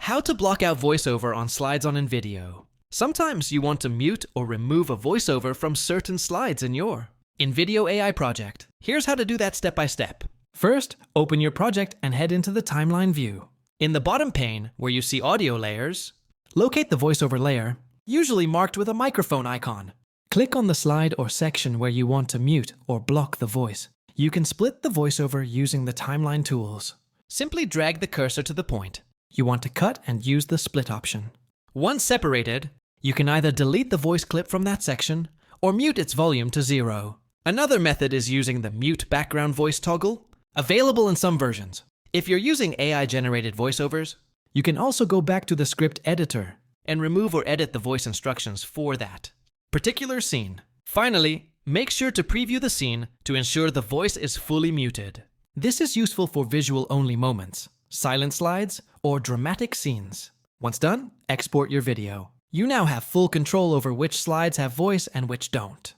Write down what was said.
How to block out voiceover on slides on InVideo. Sometimes you want to mute or remove a voiceover from certain slides in your InVideo AI project. Here's how to do that step by step. First, open your project and head into the timeline view. In the bottom pane, where you see audio layers, locate the voiceover layer, usually marked with a microphone icon. Click on the slide or section where you want to mute or block the voice. You can split the voiceover using the timeline tools. Simply drag the cursor to the point you want to cut and use the split option. Once separated, you can either delete the voice clip from that section or mute its volume to 0. Another method is using the mute background voice toggle, available in some versions. If you're using AI-generated voiceovers, you can also go back to the script editor and remove or edit the voice instructions for that particular scene. Finally, make sure to preview the scene to ensure the voice is fully muted. This is useful for visual-only moments, silent slides, or dramatic scenes. Once done, export your video. You now have full control over which slides have voice and which don't.